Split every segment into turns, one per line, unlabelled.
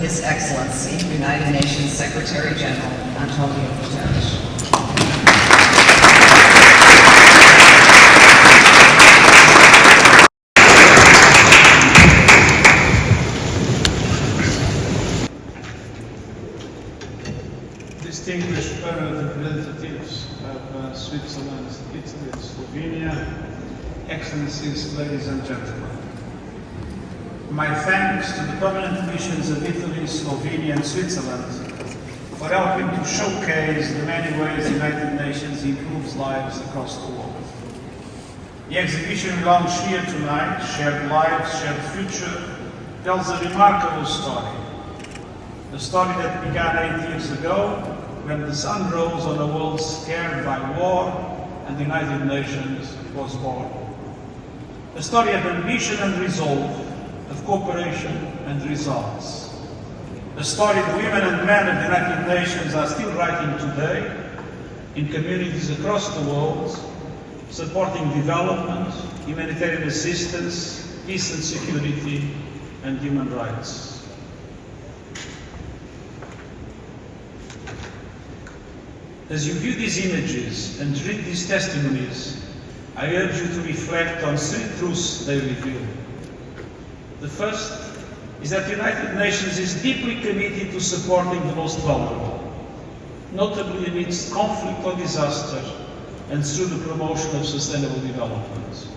His Excellency, United Nations Secretary-General António Guterres.
Distinguished permanent representatives of Switzerland, Italy, and Slovenia, Excellencies, ladies and gentlemen. My thanks to the permanent missions of Italy, Slovenia, and Switzerland for helping to showcase the many ways the United Nations improves lives across the world. The exhibition launched here tonight, Shared Lives, Shared Future, tells a remarkable story. A story that began 8 years ago, when the sun rose on a world scared by war and the United Nations was born. A story of ambition and resolve, of cooperation and results. A story the women and men of the United Nations are still writing today in communities across the world, supporting development, humanitarian assistance, peace and security, and human rights. As you view these images and read these testimonies, I urge you to reflect on 3 truths they reveal. The first is that the United Nations is deeply committed to supporting the most vulnerable, notably amidst conflict or disaster and through the promotion of sustainable development.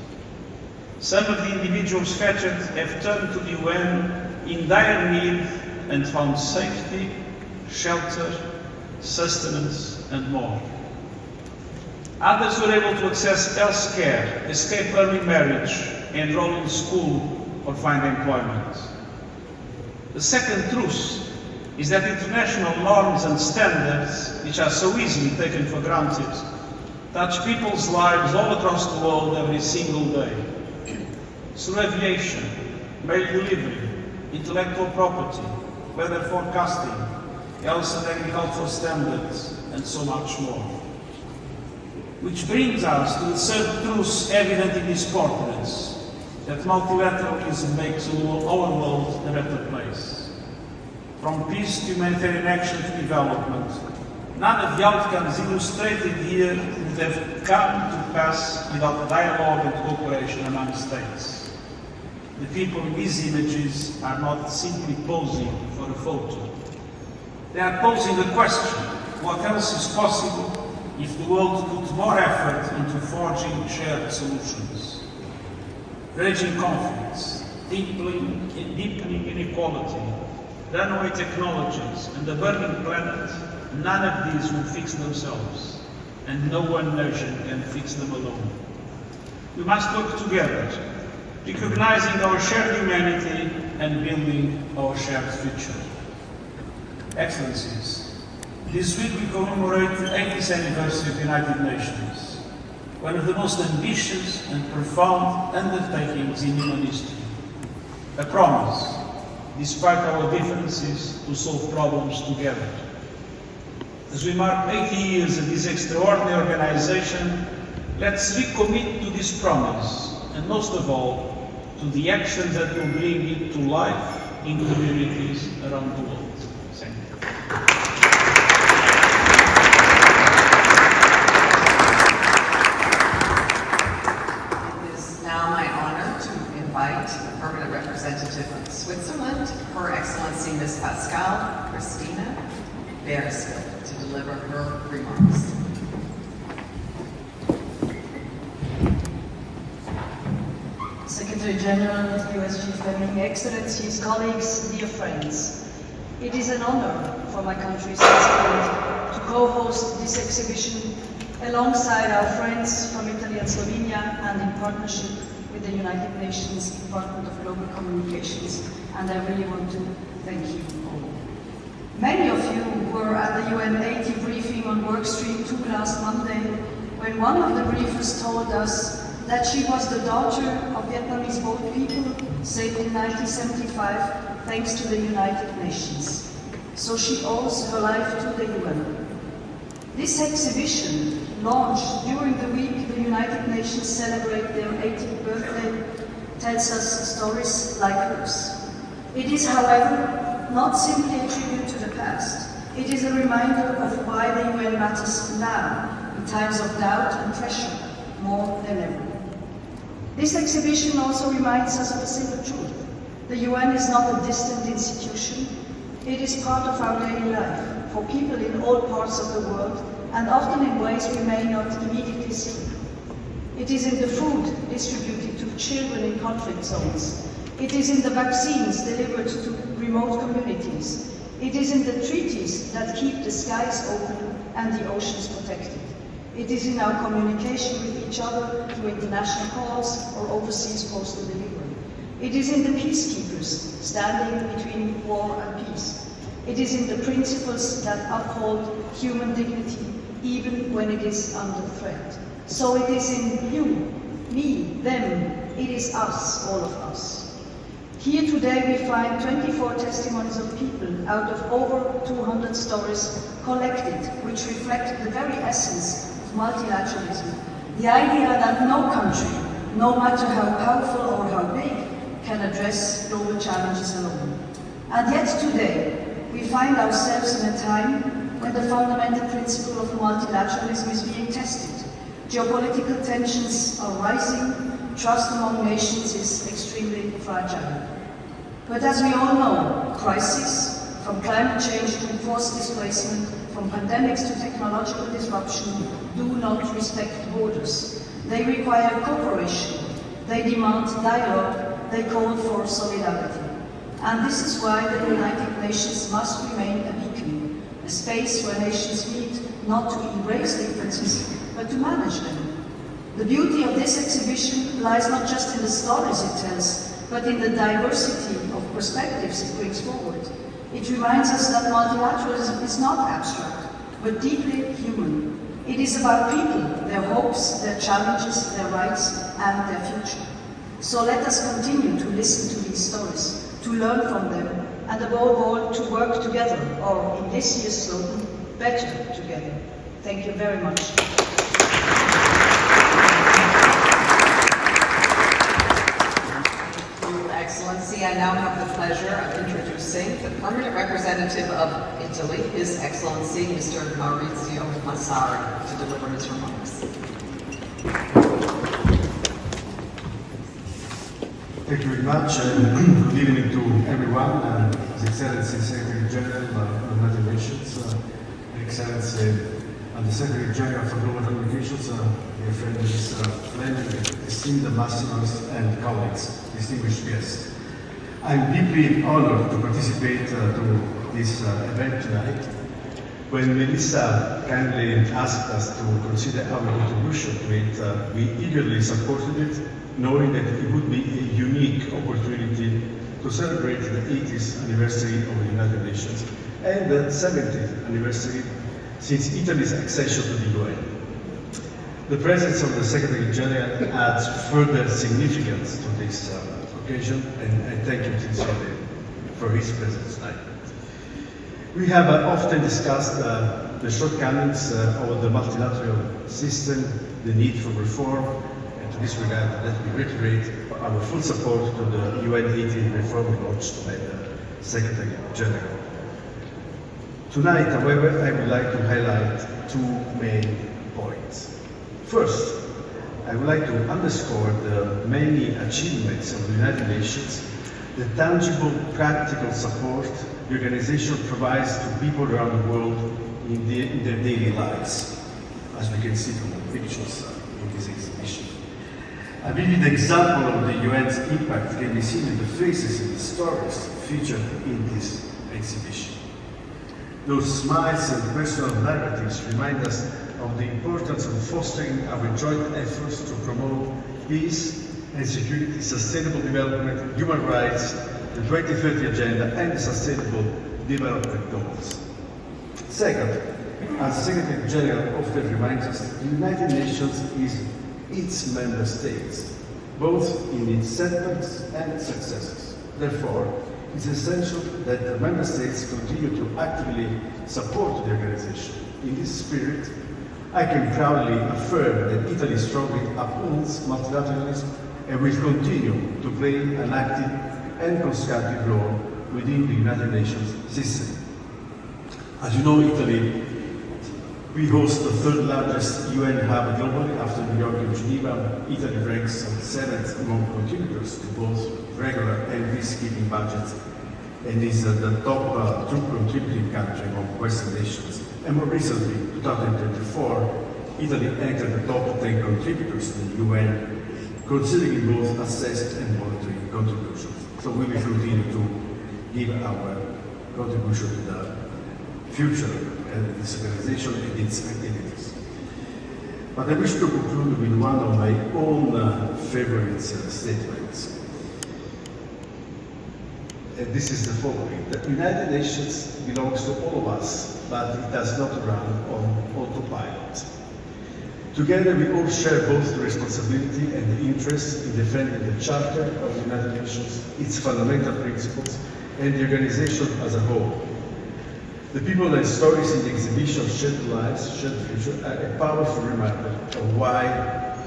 Some of the individuals featured have turned to the UN in dire need and found safety, shelter, sustenance, and more. Others were able to access health care, escape early marriage, enroll in school, or find employment. The second truth is that international norms and standards, which are so easily taken for granted, touch people's lives all across the world every single day. Through aviation, mail delivery, intellectual property, weather forecasting, health and agricultural standards, and so much more. Which brings us to the third truth evident in these portraits, that multilateralism makes our world a better place. From peace to humanitarian action to development, none of the outcomes illustrated here would have come to pass without dialogue and cooperation among states. The people in these images are not simply posing for a photo. They are posing the question: what else is possible if the world put more effort into forging shared solutions? Raging conflicts, deepening inequality, runaway technologies, and a burning planet, none of these will fix themselves, and no one nation can fix them alone. We must work together, recognizing our shared humanity and building our shared future. Excellencies, this week we commemorate the 80th anniversary of the United Nations, one of the most ambitious and profound undertakings in human history. A promise, despite our differences, to solve problems together. As we mark 80 years of this extraordinary organization, let's recommit to this promise, and most of all, to the actions that will bring it to life in communities around the world. Thank you.
It is now my honor to invite the permanent representative of Switzerland, Her Excellency Ms. Pascal Christina Beerske, to deliver her remarks.
Secretary-General, USG Fleming, Excellencies, colleagues, dear friends. It is an honor for my country, Switzerland, to co-host this exhibition alongside our friends from Italy and Slovenia and in partnership with the United Nations Department of Global Communications, and I really want to thank you all. Many of you were at the UN 80 briefing on Workstream 2 last Monday, when one of the briefers told us that she was the daughter of Vietnamese boat people saved in 1975 thanks to the United Nations. So she owes her life to the UN. This exhibition, launched during the week the United Nations celebrate their 80th birthday, tells us stories like hers. It is, however, not simply a tribute to the past. It is a reminder of why the UN matters now, in times of doubt and pressure, more than ever. This exhibition also reminds us of a simple truth. The UN is not a distant institution. It is part of our daily life, for people in all parts of the world, and often in ways we may not immediately see. It is in the food distributed to children in conflict zones. It is in the vaccines delivered to remote communities. It is in the treaties that keep the skies open and the oceans protected. It is in our communication with each other through international calls or overseas postal delivery. It is in the peacekeepers standing between war and peace. It is in the principles that uphold human dignity even when it is under threat. So it is in you, me, them, it is us, all of us. Here today we find 24 testimonies of people out of over 200 stories collected, which reflect the very essence of multilateralism. The idea that no country, no matter how powerful or how big, can address global challenges alone. And yet today, we find ourselves in a time when the fundamental principle of multilateralism is being tested. Geopolitical tensions are rising, trust among nations is extremely fragile. But as we all know, crises, from climate change to forced displacement, from pandemics to technological disruption, do not respect borders. They require cooperation, they demand dialogue, they call for solidarity. And this is why the United Nations must remain a beacon, a space where nations meet not to erase differences, but to manage them. The beauty of this exhibition lies not just in the stories it tells, but in the diversity of perspectives it brings forward. It reminds us that multilateralism is not abstract, but deeply human. It is about people, their hopes, their challenges, their rights, and their future. So let us continue to listen to these stories, to learn from them, and above all, to work together, or in this year's slogan, better together. Thank you very much.
Excellency, I now have the pleasure of introducing the permanent representative of Italy, His Excellency, Mr. Maurizio Massari, to deliver his remarks.
Thank you very much, and good evening to everyone. His Excellency, Secretary-General of the United Nations, Excellency, and the Secretary-General for Global Communications, dear friend Ms. Fleming, esteemed ambassadors and colleagues, distinguished guests. I'm deeply honored to participate to this event tonight. When Melissa kindly asked us to consider our contribution to it, we eagerly supported it, knowing that it would be a unique opportunity to celebrate the 80th anniversary of the United Nations and the 70th anniversary since Italy's accession to the UN. The presence of the Secretary-General adds further significance to this occasion, and I thank him sincerely for his presence tonight. We have often discussed the shortcomings of the multilateral system, the need for reform, and to this regard, let me reiterate our full support to the UN 80 reform launched by the Secretary-General. Tonight, however, I would like to highlight two main points. First, I would like to underscore the many achievements of the United Nations, the tangible, practical support the organization provides to people around the world in their daily lives, as we can see from the pictures in this exhibition. A vivid example of the UN's impact can be seen in the faces and the stories featured in this exhibition. Those smiles and personal narratives remind us of the importance of fostering our joint efforts to promote peace and security, sustainable development, human rights, the 2030 Agenda, and the Sustainable Development Goals. Second, as the Secretary-General often reminds us, the United Nations is its member states, both in its setbacks and successes. Therefore, it's essential that the member states continue to actively support the organization. In this spirit, I can proudly affirm that Italy strongly upholds multilateralism and will continue to play an active and constructive role within the United Nations system. As you know, Italy, we host the third largest UN hub globally after New York and Geneva. Italy ranks 7th among contributors to both regular and peacekeeping budgets and is the top troop contributing country among Western nations. And more recently, 2024, Italy entered the top 10 contributors to the UN, considering both assessed and voluntary contributions. So we will continue to give our contribution to the future of this organization and its activities. But I wish to conclude with one of my own favorite statements. And this is the following: the United Nations belongs to all of us, but it does not run on autopilot. Together we all share both the responsibility and the interest in defending the Charter of the United Nations, its fundamental principles, and the organization as a whole. The people and stories in the exhibition Shared Lives, Shared Future are a powerful reminder of why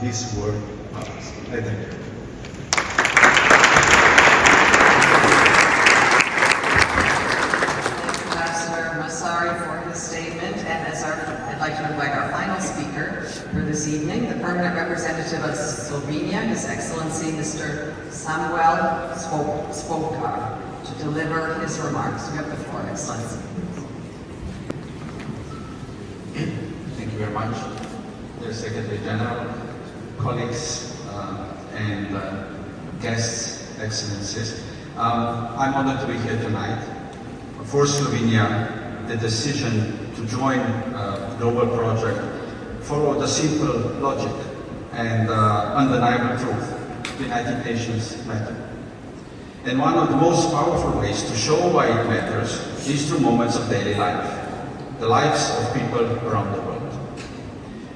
this work matters. I thank you.
I'd like to invite our final speaker for this evening, the permanent representative of Slovenia, His Excellency Mr. Samuel Vaccara, to deliver his remarks. You have the floor, Excellency.
Thank you very much, dear Secretary-General, colleagues, and guests, Excellencies. I'm honored to be here tonight. For Slovenia, the decision to join a global project followed a simple logic and undeniable truth: the United Nations matter. And one of the most powerful ways to show why it matters is through moments of daily life, the lives of people around the world.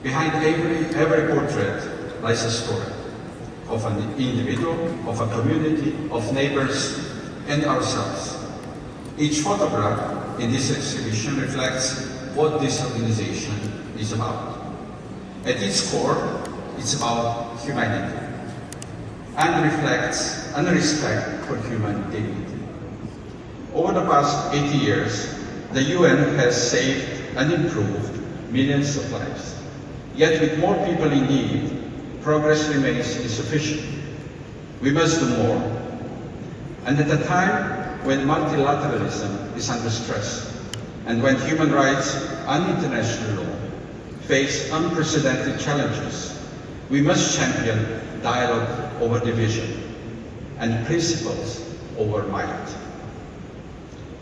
Behind every portrait lies a story of an individual, of a community, of neighbors, and ourselves. Each photograph in this exhibition reflects what this organization is about. At its core, it's about humanity and reflects a respect for human dignity. Over the past 80 years, the UN has saved and improved millions of lives. Yet with more people in need, progress remains insufficient. We must do more. And at a time when multilateralism is under stress, and when human rights and international law face unprecedented challenges, we must champion dialogue over division and principles over might.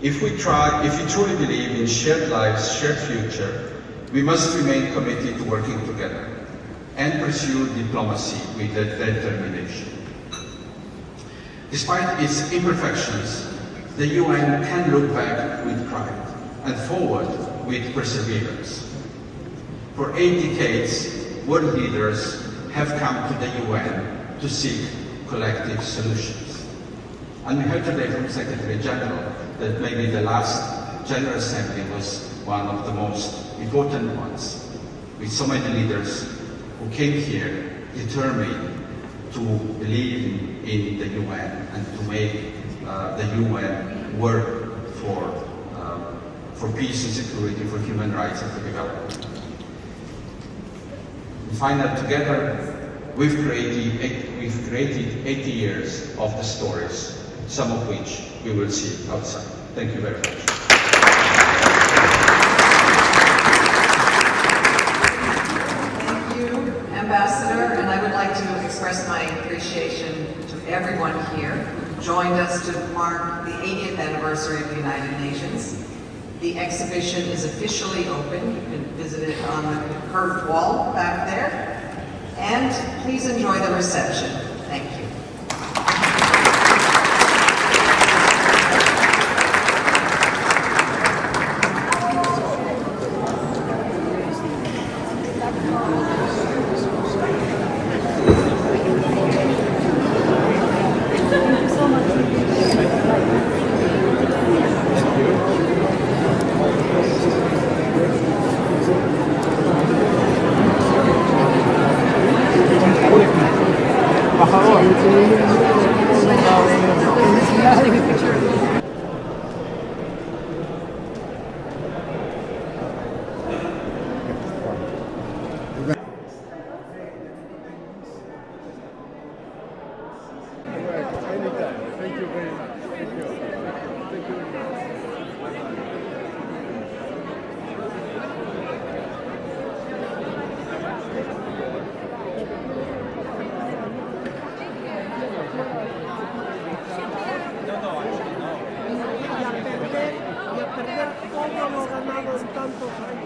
If we truly believe in shared lives, shared future, we must remain committed to working together and pursue diplomacy with determination. Despite its imperfections, the UN can look back with pride and forward with perseverance. For 8 decades, world leaders have come to the UN to seek collective solutions. And we heard today from Secretary-General that maybe the last General Assembly was one of the most important ones, with so many leaders who came here determined to believe in the UN and to make the UN work for peace and security, for human rights and for development. And finally, together, we've created 80 years of the stories, some of which we will see outside. Thank you very much.
Thank you, Ambassador, and I would like to express my appreciation to everyone here who joined us to mark the 80th anniversary of the United Nations. The exhibition is officially open. You can visit it on the curved wall back there. And please enjoy the reception. Thank you.
Anytime. Thank you very much. Thank you. Thank you very much.
Y a perder todo lo ganado en tantos años.